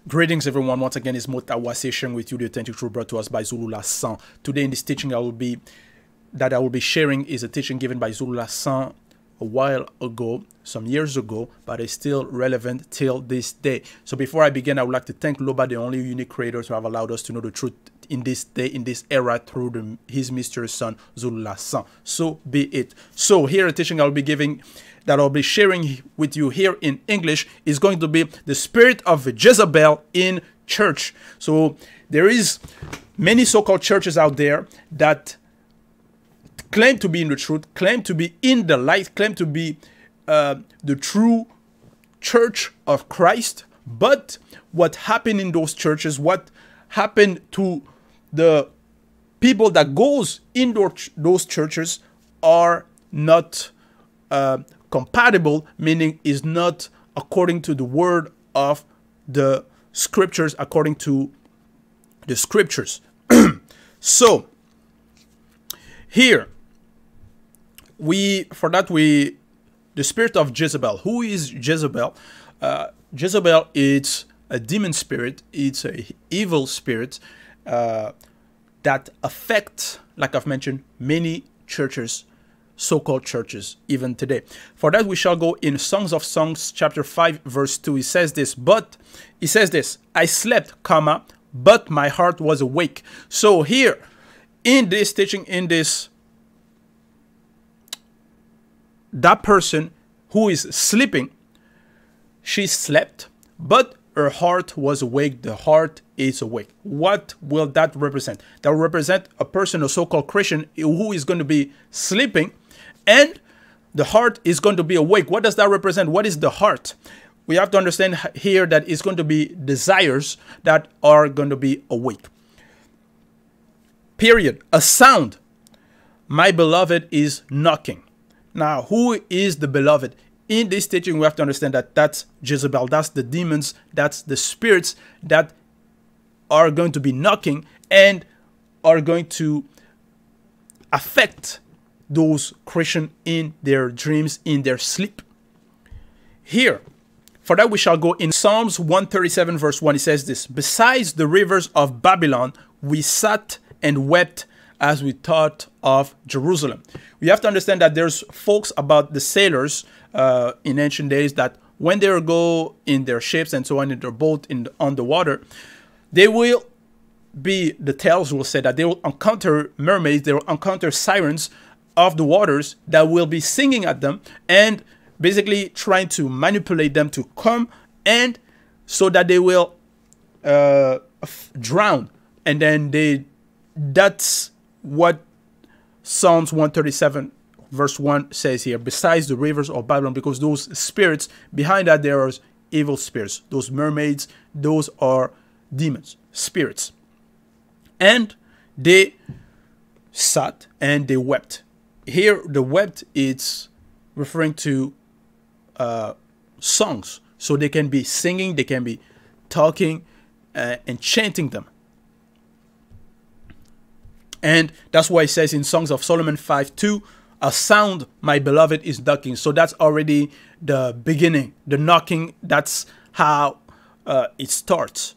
Greetings everyone, once again it's Motawase sharing with you the authentic truth brought to us by Zulu Lassan. Today in this teaching I will be sharing is a teaching given by Zulu Lassan a while ago, some years ago, but it's still relevant till this day. So before I begin, I would like to thank Loba, the only unique creator to have allowed us to know the truth in this day, in this era, through his mysterious son, Zulu Lassan. So be it. So here a teaching I'll be sharing with you here in English is going to be the spirit of Jezebel in church. So there is many so-called churches out there that claim to be in the truth, claim to be in the light, claim to be the true church of Christ. But what happened in those churches, what happened to the people that goes in those churches are not compatible, meaning is not according to the word of the scriptures, according to the scriptures. So here the spirit of Jezebel. Who is Jezebel? Jezebel is a demon spirit. It's an evil spirit that affects, like I've mentioned, many churches, so-called churches, even today. For that, we shall go in Songs of Songs, chapter 5, verse 2. He says this, I slept, but my heart was awake. So here, in this teaching, that person who is sleeping, she slept, but her heart was awake. The heart is awake. What will that represent? That will represent a person, a so-called Christian, who is going to be sleeping, and the heart is going to be awake. What does that represent? What is the heart? We have to understand here that it's going to be desires that are going to be awake. Period. A sound. My beloved is knocking. Now, who is the beloved? In this teaching, we have to understand that that's Jezebel. That's the demons. That's the spirits that are going to be knocking and are going to affect those Christians in their dreams, in their sleep. Here, for that we shall go in Psalms 137 verse 1. It says this, besides the rivers of Babylon, we sat and wept as we thought of Jerusalem. We have to understand that there's folks about the sailors in ancient days that when they go in their ships and so on, in their boat on the water, they will be, the tales will say that they will encounter mermaids, they will encounter sirens of the waters that will be singing at them and basically trying to manipulate them to come, and so that they will drown. And then that's what Psalms 137 verse 1 says here, besides the rivers of Babylon, because those spirits, behind that there are evil spirits. Those mermaids, those are demons, spirits. And they sat and they wept. Here, the wept, it's referring to songs. So they can be singing, they can be talking and chanting them. And that's why it says in Songs of Solomon 5:2, a sound, my beloved, is knocking. So that's already the beginning, the knocking. That's how it starts,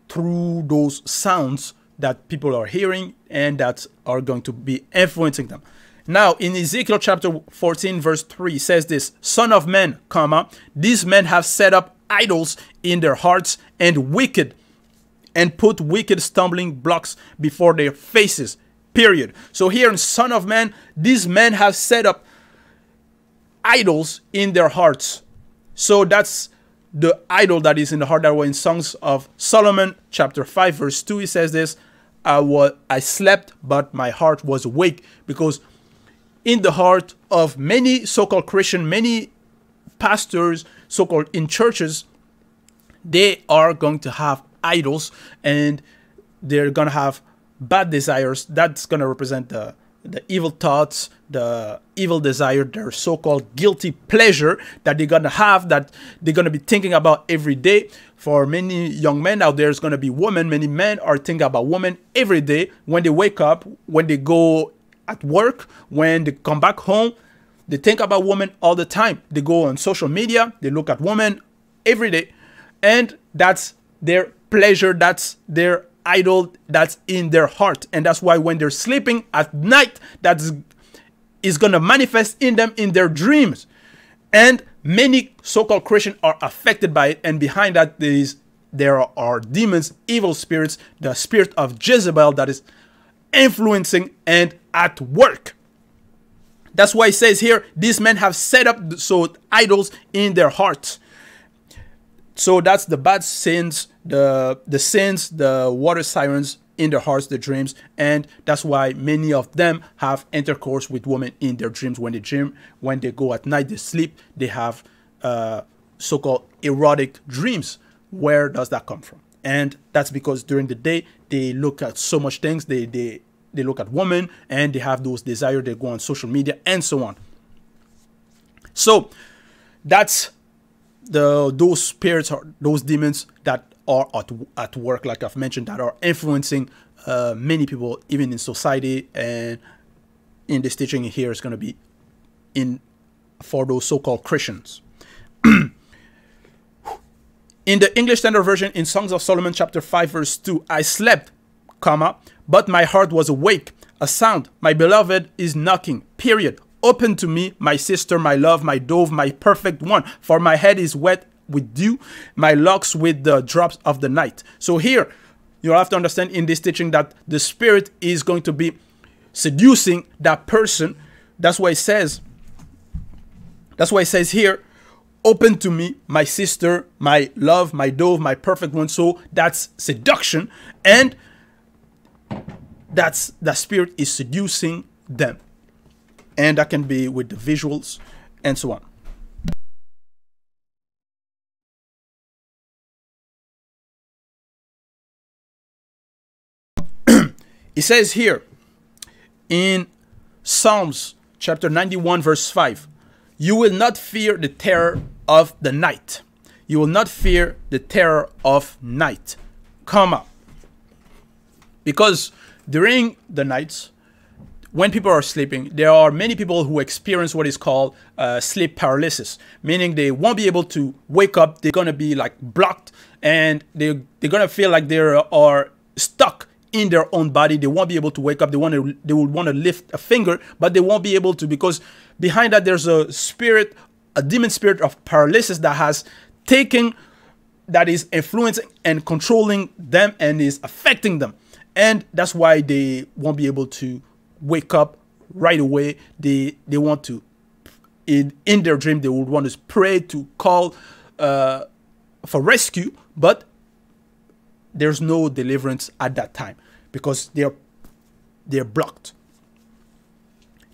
through those sounds that people are hearing and that are going to be influencing them. Now, in Ezekiel chapter 14, verse 3, it says this, son of man, these men have set up idols in their hearts and put wicked stumbling blocks before their faces, period. So here in son of man, these men have set up idols in their hearts. So that's the idol that is in the heart. That was in Songs of Solomon chapter 5, verse 2, he says this, I slept, but my heart was awake. Because in the heart of many so-called Christian, many pastors, so-called in churches, they are going to have idols and they're going to have bad desires. That's going to represent the evil thoughts, the evil desire, their so-called guilty pleasure that they're going to have, that they're going to be thinking about every day. For many young men out there, it's going to be women. Many men are thinking about women every day. When they wake up, when they go at work, when they come back home, they think about women all the time. They go on social media, they look at women every day. And that's their pleasure, that's their idol, that's in their heart. And that's why when they're sleeping at night, that is going to manifest in them in their dreams. And many so-called Christians are affected by it. And behind that, there are demons, evil spirits, the spirit of Jezebel that is influencing and at work. That's why it says here, these men have set up idols in their hearts. So that's the bad sins, the sins, the water sirens in their hearts, the dreams. And that's why many of them have intercourse with women in their dreams. When they go at night, they sleep, they have so-called erotic dreams. Where does that come from? And that's because during the day, they look at so much things. They look at women and they have those desires. They go on social media and so on. So that's those spirits, or those demons that are at work, like I've mentioned, that are influencing many people, even in society. And in this teaching here is going to be for those so-called Christians. In the English Standard Version, in Songs of Solomon chapter 5 verse 2, I slept, but my heart was awake. A sound, my beloved is knocking, period. Open to me, my sister, my love, my dove, my perfect one. For my head is wet with dew, my locks with the drops of the night. So here, you have to understand in this teaching that the spirit is going to be seducing that person. That's why it says here, open to me, my sister, my love, my dove, my perfect one. So that's seduction, and that spirit is seducing them. And that can be with the visuals and so on. It says here in Psalms chapter 91 verse 5, you will not fear the terror of the night. You will not fear the terror of night, because during the nights, when people are sleeping, there are many people who experience what is called sleep paralysis, meaning they won't be able to wake up. They're going to be like blocked, and they're going to feel like they are stuck in their own body. They won't be able to wake up. They will want to lift a finger, but they won't be able to, because behind that there's a demon spirit of paralysis that is influencing and controlling them and is affecting them. And that's why they won't be able to wake up right away. They want to, in their dream, they would want to pray, to call for rescue, but there's no deliverance at that time because they're blocked.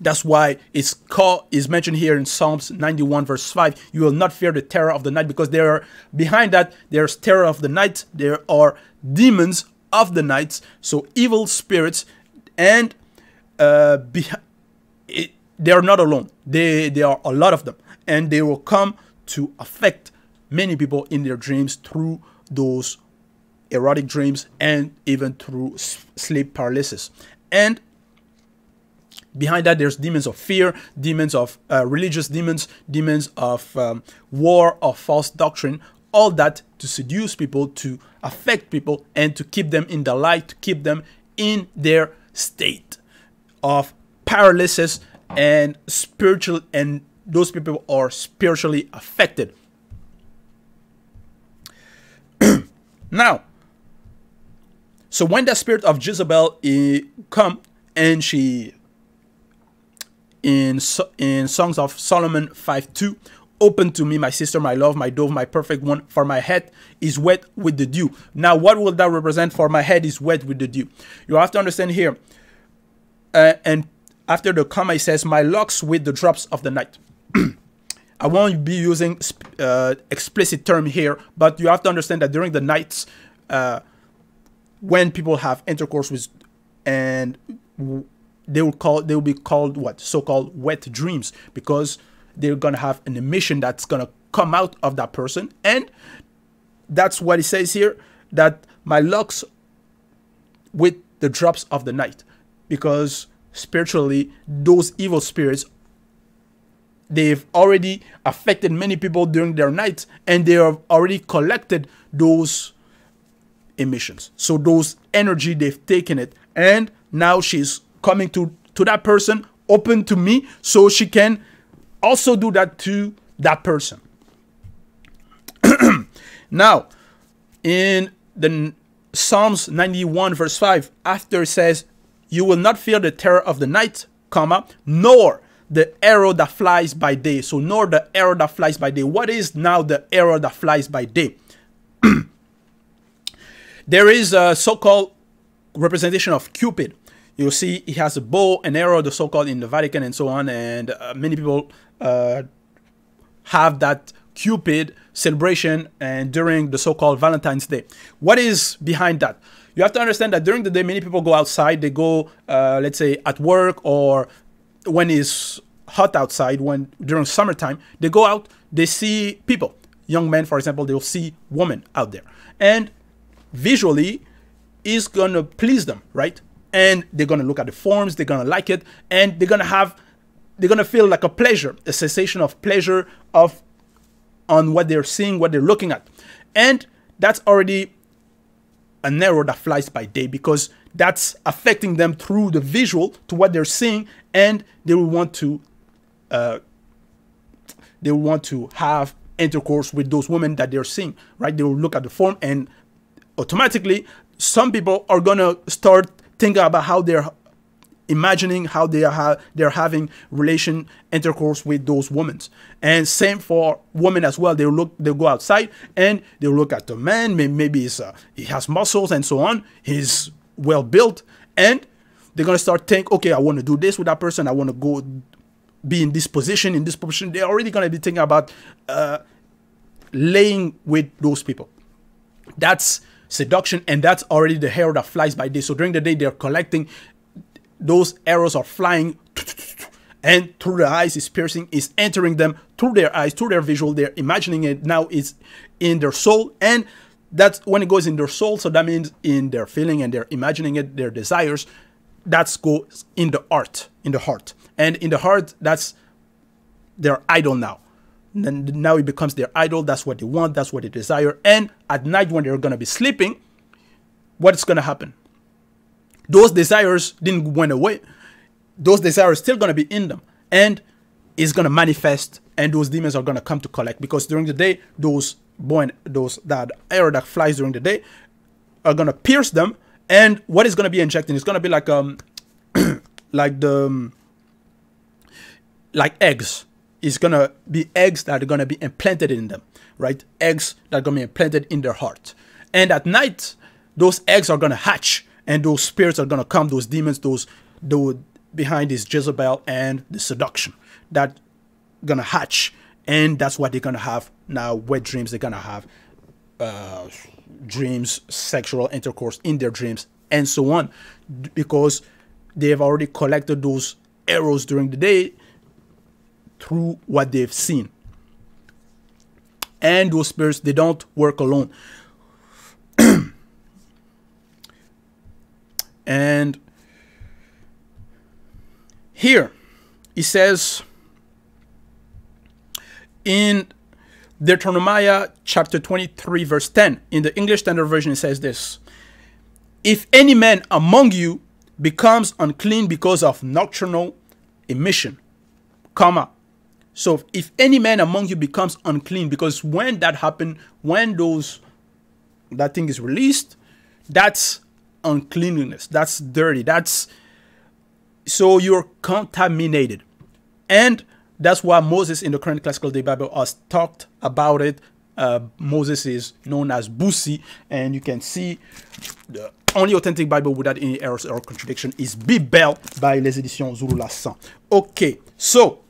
That's why it's mentioned here in Psalms 91 verse 5. You will not fear the terror of the night, because behind that there's terror of the night. There are demons of the night, so evil spirits, and they are not alone. There are a lot of them, and they will come to affect many people in their dreams through those erotic dreams and even through sleep paralysis. And behind that, there's demons of fear, demons of religious demons, demons of war, of false doctrine, all that to seduce people, to affect people, and to keep them in the light, to keep them in their state of paralysis and spiritual, and those people are spiritually affected. Now, so when the spirit of Jezebel come, and she, in Songs of Solomon 5:2, open to me, my sister, my love, my dove, my perfect one, for my head is wet with the dew. Now, what will that represent? For my head is wet with the dew. You have to understand here, and after the comma, it says, my locks with the drops of the night. I won't be using explicit term here, but you have to understand that during the nights, when people have intercourse with, and they will be called what? So-called wet dreams, because they're going to have an emission that's going to come out of that person. And that's what it says here, that my locks with the drops of the night, because spiritually, those evil spirits, they've already affected many people during their nights, and they have already collected those emissions. So those energy, they've taken it, and now she's coming to that person, open to me, so she can also do that to that person. Now, in the Psalms 91 verse 5, after it says, you will not fear the terror of the night, comma, nor the arrow that flies by day. So nor the arrow that flies by day. What is now the arrow that flies by day? There is a so-called representation of Cupid. You'll see he has a bow and arrow, the so-called in the Vatican and so on. And many people have that Cupid celebration and during the so-called Valentine's Day. What is behind that? You have to understand that during the day, many people go outside. They go, let's say, at work, or when it's hot outside, when during summertime, they go out, they see people. Young men, for example, they'll see women out there. And visually, it's going to please them, right? And they're going to look at the forms, they're going to like it, and they're going to feel like a pleasure, a sensation of pleasure on what they're seeing, what they're looking at. And that's already an arrow that flies by day, because that's affecting them through the visual to what they're seeing, and they will want to have intercourse with those women that they're seeing, right? They will look at the form, and automatically some people are gonna start thinking about how they're imagining how they're having intercourse with those women. And same for women as well. They'll go outside and they'll look at the man. Maybe he has muscles and so on. He's well built, and they're gonna start think, okay, I want to do this with that person. I want to go be in this position, They're already gonna be thinking about laying with those people. That's seduction, and that's already the arrow that flies by day. So during the day, they're collecting. Those arrows are flying, and through the eyes is piercing, is entering them through their eyes, through their visual. They're imagining it. Now it's in their soul, and that's when it goes in their soul. So that means in their feeling, and they're imagining it, their desires. That goes in the heart, and in the heart, that's their idol now. Now it becomes their idol. That's what they want. That's what they desire. And at night, when they're gonna be sleeping, what's gonna happen? Those desires didn't went away. Those desires still going to be in them, and it's going to manifest, and those demons are going to come to collect, because during the day, that arrow that flies during the day are going to pierce them, and what is going to be injected is going to be like like eggs. It's going to be eggs that are going to be implanted in them, right? Eggs that are going to be implanted in their heart. And at night, those eggs are going to hatch, and those spirits are going to come, those demons, those behind this Jezebel and the seduction, that going to hatch. And that's what they're going to have now, wet dreams. They're going to have dreams, sexual intercourse in their dreams, and so on, because they have already collected those arrows during the day through what they've seen. And those spirits, they don't work alone. And here he says in Deuteronomy chapter 23 verse 10, in the English Standard Version, it says this: if any man among you becomes unclean because of nocturnal emission, comma. So if any man among you becomes unclean, because when that happened, when that thing is released, that's uncleanliness, that's dirty, so you're contaminated. And that's why Moses in the current Classical Day Bible has talked about it. Moses is known as Busi, and you can see the only authentic Bible without any errors or contradiction is Bibèl by les éditions Zulu La 100. Okay, so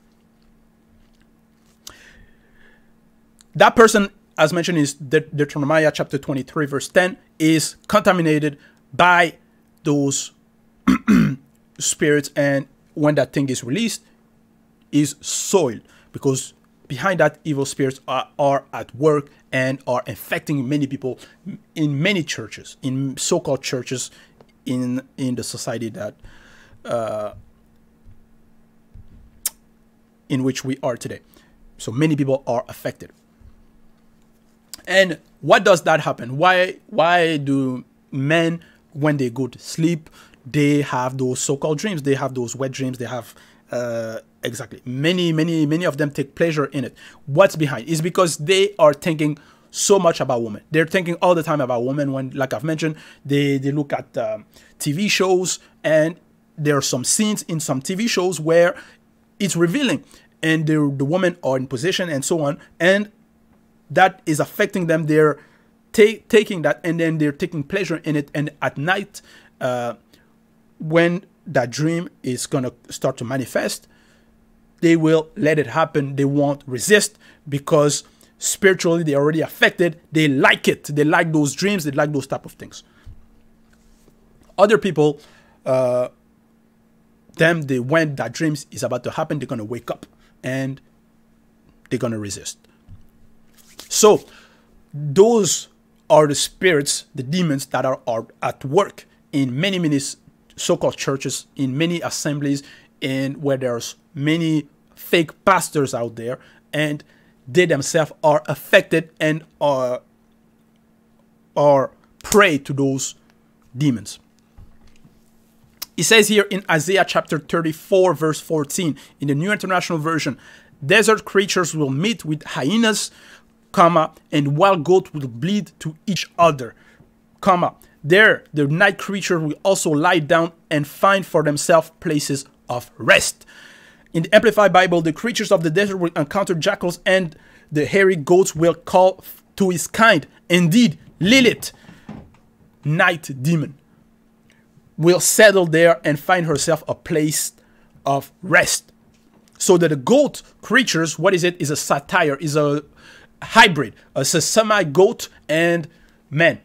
that person, as mentioned, is Deuteronomy chapter 23 verse 10, is contaminated by those spirits, and when that thing is released, is soiled, because behind that, evil spirits are at work and are infecting many people in many churches, in so-called churches in the society that in which we are today. So many people are affected. And what does that happen? Why do men, when they go to sleep, they have those so-called dreams? They have those wet dreams. They have exactly many of them take pleasure in it. What's behind? It's because they are thinking so much about women. They're thinking all the time about women. When, like I've mentioned, they look at TV shows, and there are some scenes in some TV shows where it's revealing, and the women are in position and so on, and that is affecting them. They're taking that, and then they're taking pleasure in it. And at night, when that dream is going to start to manifest, they will let it happen. They won't resist, because spiritually they're already affected. They like it. They like those dreams. They like those type of things. Other people, when that dream is about to happen, they're going to wake up and they're going to resist. So those are the spirits, the demons that are at work in many so-called churches, in many assemblies, and where there's many fake pastors out there, and they themselves are affected and are prey to those demons. It says here in Isaiah chapter 34, verse 14, in the New International Version, desert creatures will meet with hyenas, and wild goats will bleed to each other, There, the night creature will also lie down and find for themselves places of rest. In the Amplified Bible, the creatures of the desert will encounter jackals, and the hairy goats will call to his kind. Indeed, Lilith, night demon, will settle there and find herself a place of rest. So that the goat creatures, what is it? Is a satire, is a hybrid. It's a semi-goat and man.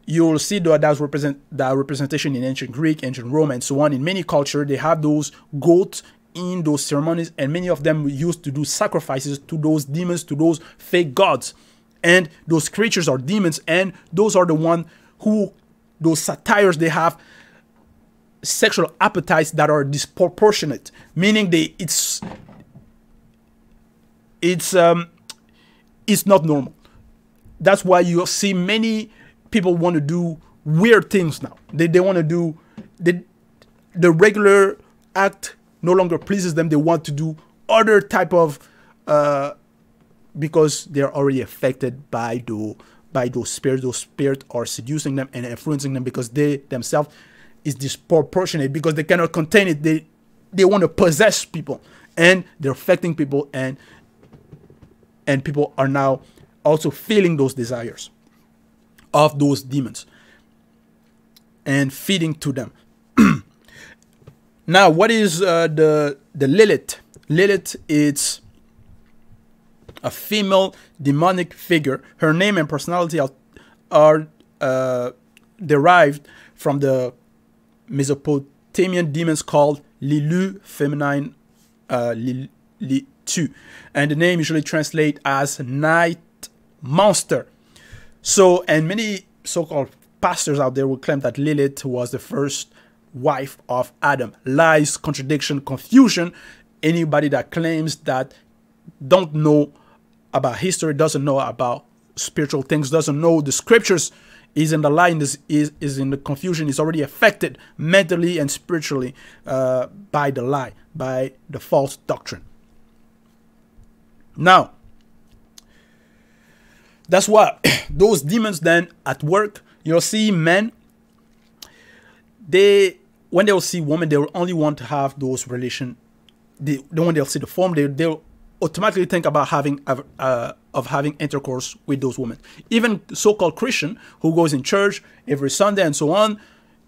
You'll see that representation in ancient Greek, ancient Rome, and so on. In many cultures, they have those goats in those ceremonies, and many of them used to do sacrifices to those demons, to those fake gods. And those creatures are demons, and those are the ones who, those satires, they have sexual appetites that are disproportionate, meaning it's not normal. That's why you'll see many people want to do weird things now. They want to do the regular act no longer pleases them. They want to do other type of because they're already affected by those spirits. Those spirits are seducing them and influencing them, because they themselves is disproportionate, because they cannot contain it. They want to possess people, and they're affecting people, and people are now also feeling those desires of those demons and feeding to them. Now, what is the Lilith? Lilith is a female demonic figure. Her name and personality are derived from the Mesopotamian demons called Lilu, feminine Litu, and the name usually translates as night monster. So, and many so-called pastors out there will claim that Lilith was the first wife of Adam. Lies, contradiction, confusion. Anybody that claims that don't know about history, doesn't know about spiritual things, doesn't know the scriptures, is in the lie, is in the confusion, is already affected mentally and spiritually by the lie, by the false doctrine. Now, that's why those demons then at work, you'll see men, when they'll see women, they will only want to have those relations. When they'll see the form, they'll automatically think about having intercourse with those women. Even so-called Christian who goes in church every Sunday and so on,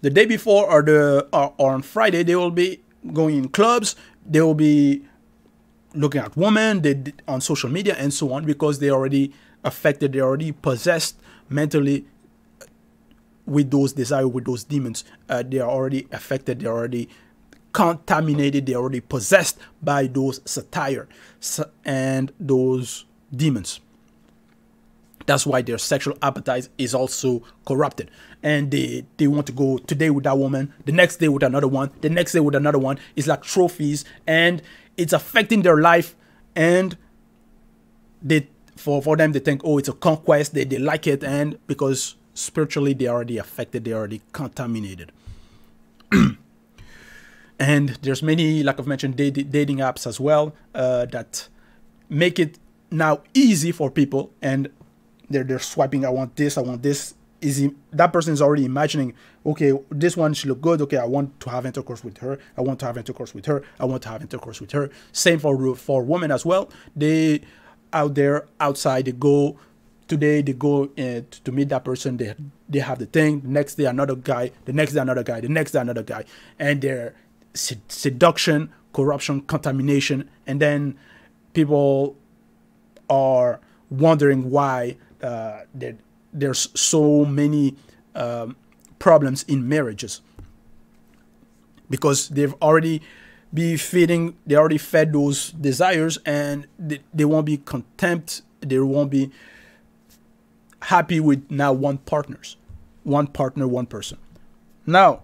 the day before or on Friday, they will be going in clubs. They will be looking at women on social media and so on, because they already affected, they already possessed mentally with those desires, with those demons. They are already affected, they are already contaminated, they are already possessed by those satire and those demons. That's why their sexual appetite is also corrupted, and they want to go today with that woman, the next day with another one, the next day with another one. It's like trophies, and it's affecting their life, and they For them, they think, oh, it's a conquest. They like it, and because spiritually they are already affected, they are already contaminated. And there's many, like I've mentioned, dating apps as well that make it now easy for people, and they're swiping. I want this. Easy. That person is already imagining, okay, this one should look good. Okay, I want to have intercourse with her. I want to have intercourse with her. I want to have intercourse with her. Same for women as well. They out there outside. They go today. They go to meet that person. They have the thing. The next day another guy. The next day another guy. The next day another guy. And they're seduction, corruption, contamination, and then people are wondering why there's so many problems in marriages, because they've already they already fed those desires, and they won't be content. They won't be happy with now one partner, one person. Now,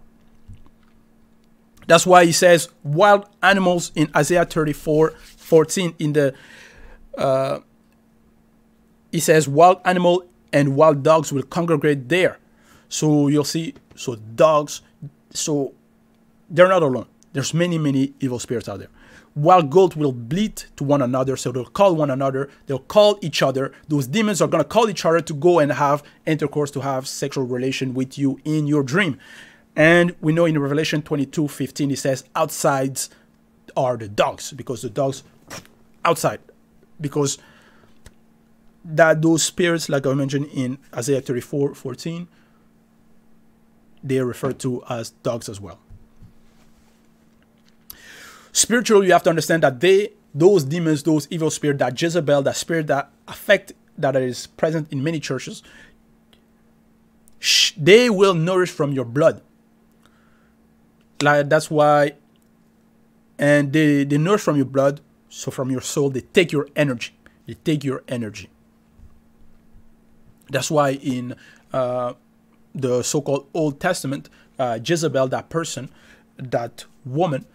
that's why he says wild animals in Isaiah 34:14 in the he says wild animal and wild dogs will congregate there. So you'll see, so dogs, so they're not alone. There's many evil spirits out there. Wild goat will bleat to one another, so they'll call one another, they'll call each other. Those demons are going to call each other to go and have intercourse, to have sexual relation with you in your dream. And we know in Revelation 22:15, it says outsides are the dogs, because the dogs outside, because that those spirits, like I mentioned in Isaiah 34:14, they are referred to as dogs as well. Spiritually, you have to understand that those demons, those evil spirits, that Jezebel, that spirit that is present in many churches, they will nourish from your blood. Like, that's why, and they nourish from your blood, so from your soul, they take your energy. They take your energy. That's why in the so-called Old Testament, Jezebel, that person, that woman,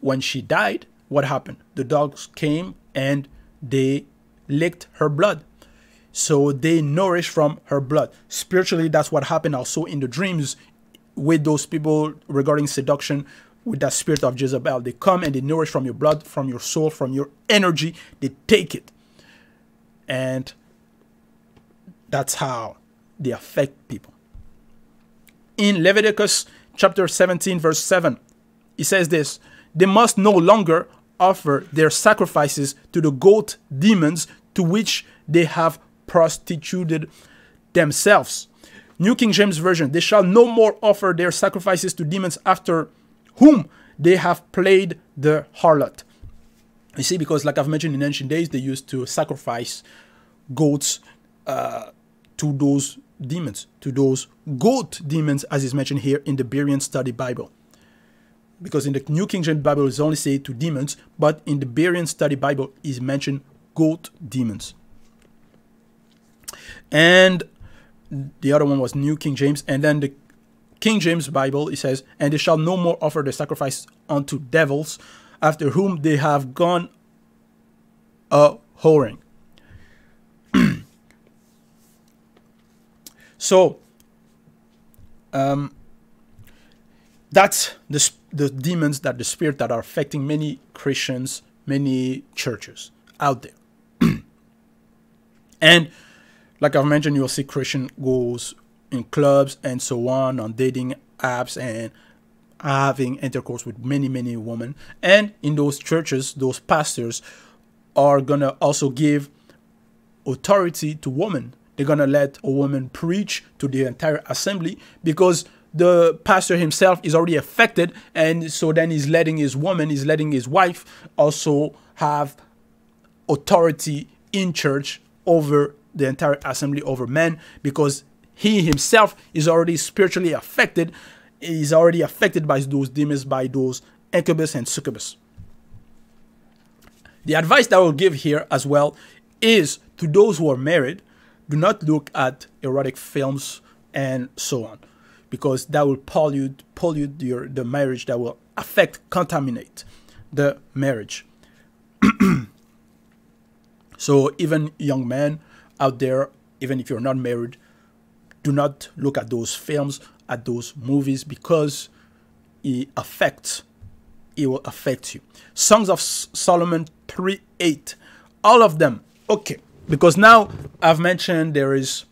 when she died, what happened? The dogs came and they licked her blood. So they nourished from her blood. Spiritually, that's what happened also in the dreams with those people regarding seduction, with that spirit of Jezebel. They come and they nourish from your blood, from your soul, from your energy. They take it. And that's how they affect people. In Leviticus chapter 17, verse 7, it says this: they must no longer offer their sacrifices to the goat demons to which they have prostituted themselves. New King James Version: they shall no more offer their sacrifices to demons after whom they have played the harlot. You see, because like I've mentioned, in ancient days, they used to sacrifice goats to those demons, to those goat demons, as is mentioned here in the Berean Study Bible. Because in the New King James Bible, it's only said to demons, but in the Berean Study Bible, is mentioned goat demons. And the other one was New King James, and then the King James Bible, it says, and they shall no more offer the sacrifice unto devils, after whom they have gone a-whoring. So, that's the demons, that the spirit that are affecting many Christians, many churches out there. And like I've mentioned, you'll see Christian goes in clubs and so on dating apps and having intercourse with many women. And in those churches, those pastors are going to also give authority to women. They're going to let a woman preach to the entire assembly, because the pastor himself is already affected. And so then he's letting his woman, he's letting his wife also have authority in church over the entire assembly, over men, because he himself is already spiritually affected. He's already affected by those demons, by those incubus and succubus. The advice that I will give here as well is to those who are married: do not look at erotic films and so on, because that will pollute the marriage, that will affect, contaminate the marriage. So even young men out there, even if you're not married, do not look at those films, at those movies, because it will affect you. Songs of Solomon 3:8, all of them. Okay, because now I've mentioned there is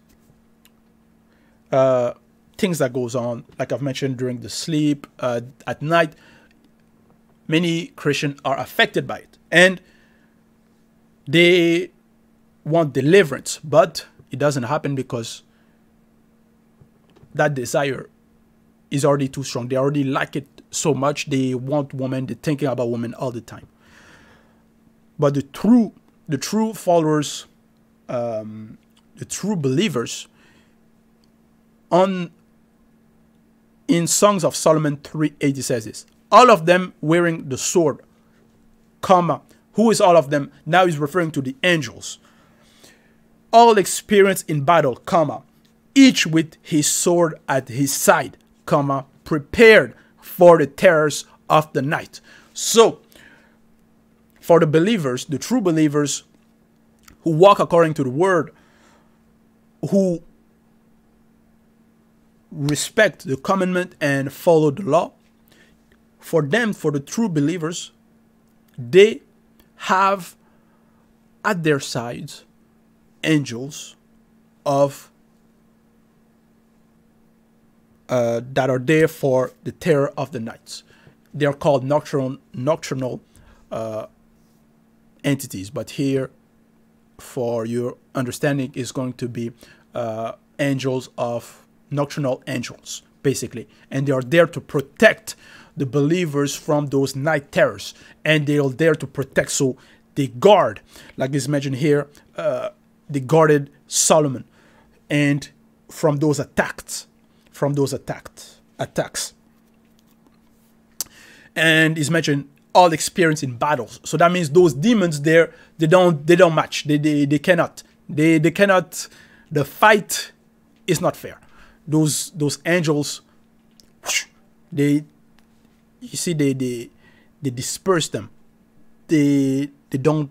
things that goes on, like I've mentioned, during the sleep, at night. Many Christians are affected by it, and they want deliverance, but it doesn't happen because that desire is already too strong. They already like it so much. They want women. They're thinking about women all the time. But the true followers, the true believers, in Songs of Solomon 3:8, it says this: all of them wearing the sword, comma. Who is all of them? Now he's referring to the angels. All experienced in battle, comma. Each with his sword at his side, comma. Prepared for the terrors of the night. So, for the believers, the true believers who walk according to the word, who respect the commandment and follow the law, for them, for the true believers, they have at their sides angels of that are there for the terror of the nights. They are called nocturnal entities, but here, for your understanding, is going to be angels of nocturnal angels, basically, and they are there to protect the believers from those night terrors, and they are there to protect. So they guard, like is mentioned here, they guarded Solomon, and from those attacks, and is mentioned all experience in battles. So that means those demons there, they don't match. They cannot. They cannot. The fight is not fair. Those angels, they disperse them. They don't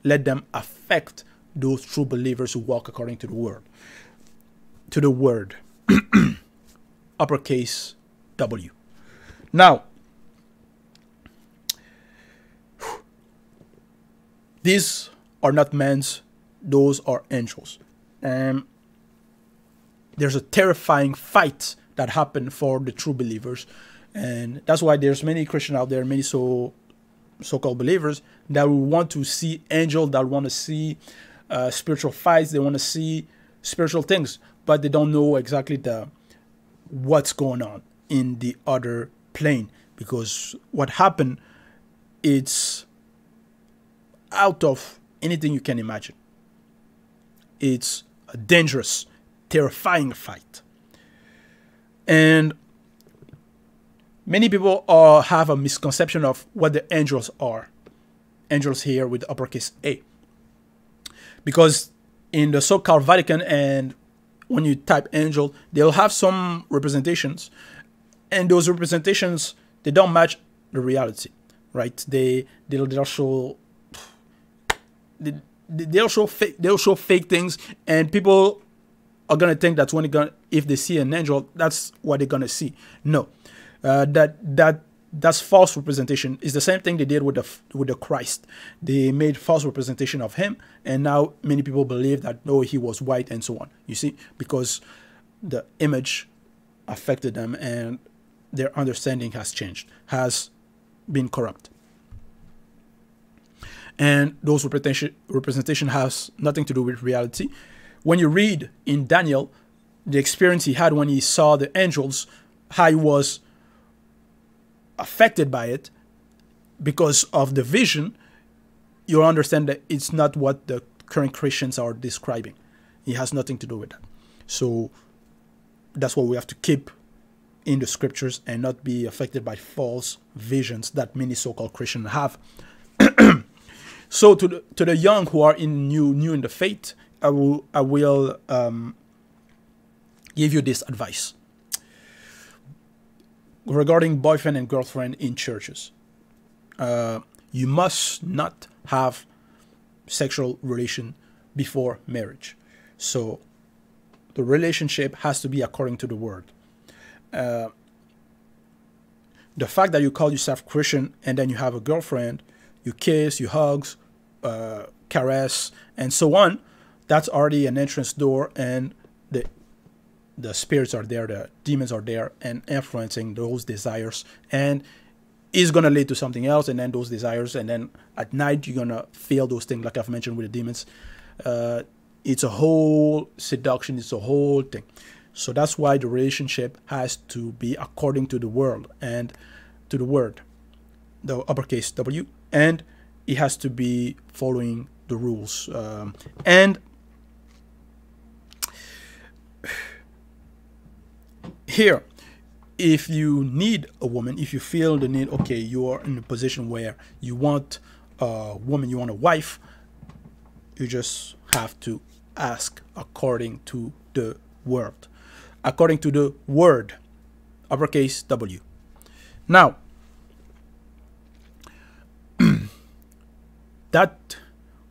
let them affect those true believers who walk according to the word. To the word. Uppercase W. Now, these are not men's, those are angels. There's a terrifying fight that happened for the true believers, and that's why there's many Christians out there, many so-called believers, that will want to see angels, that want to see spiritual fights, they want to see spiritual things, but they don't know exactly what's going on in the other plane, because what happened, it's out of anything you can imagine. It's a dangerous, terrifying fight. And many people have a misconception of what the angels are. Angels here with uppercase A. Because in the so-called Vatican, and when you type angel, they'll have some representations. And those representations, they don't match the reality, right? They'll show fake things, and people are gonna think that's if they see an angel, that's what they're gonna see. No, that's false representation. It's the same thing they did with the Christ. They made false representation of him, and now many people believe that he was white and so on. You see, because the image affected them and their understanding has changed, has been corrupt. And those representation has nothing to do with reality. When you read in Daniel, the experience he had when he saw the angels, how he was affected by it because of the vision, you'll understand that it's not what the current Christians are describing. It has nothing to do with that. So that's what we have to keep in the scriptures and not be affected by false visions that many so-called Christians have. So to the young who are new in the faith, I will give you this advice regarding boyfriend and girlfriend in churches. You must not have sexual relation before marriage. So the relationship has to be according to the word. The fact that you call yourself Christian and then you have a girlfriend, you kiss, you hugs, caress, and so on, that's already an entrance door, and the spirits are there, the demons are there, and influencing those desires, and is going to lead to something else, and then those desires, and then at night you're going to feel those things like I've mentioned with the demons. It's a whole seduction, it's a whole thing. So that's why the relationship has to be according to the world and to the word, the uppercase W, and it has to be following the rules. And here, if you need a woman, if you feel the need, okay, you are in a position where you want a woman, you want a wife, you just have to ask according to the word. According to the word, uppercase W. Now, that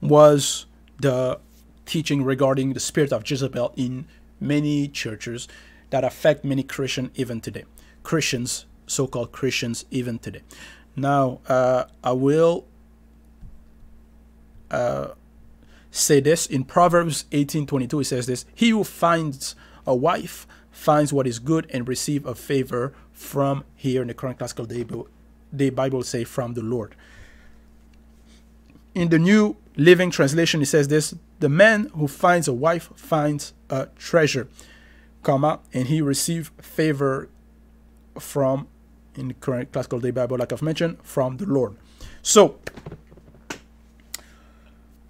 was the teaching regarding the spirit of Jezebel in many churches that affect many Christians even today. Christians, so-called Christians even today. Now, I will say this. In Proverbs 18:22, it says this: he who finds a wife finds what is good and receive a favor from, here in the current classical day Bible say, from the Lord. In the New Living Translation, it says this: the man who finds a wife finds a treasure, comma, and he receives favor from, in the current classical day Bible, like I've mentioned, from the Lord. So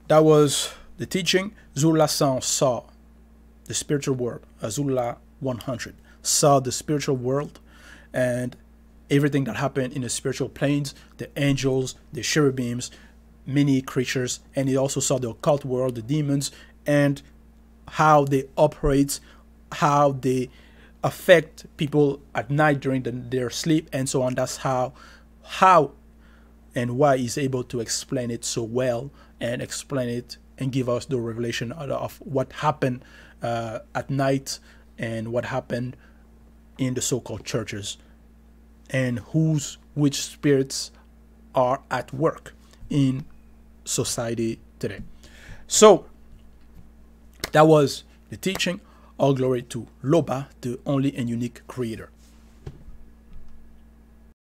that was the teaching. Zula saw the spiritual world. Zula 100 saw the spiritual world and everything that happened in the spiritual planes, the angels, the cherubims, many creatures, and he also saw the occult world, the demons, and how they operate, how they affect people at night during their sleep, and so on. That's how and why he's able to explain it so well and explain it and give us the revelation of what happened at night and what happened in the so-called churches and which spirits are at work in society today. So that was the teaching. All glory to Loba, the only and unique creator.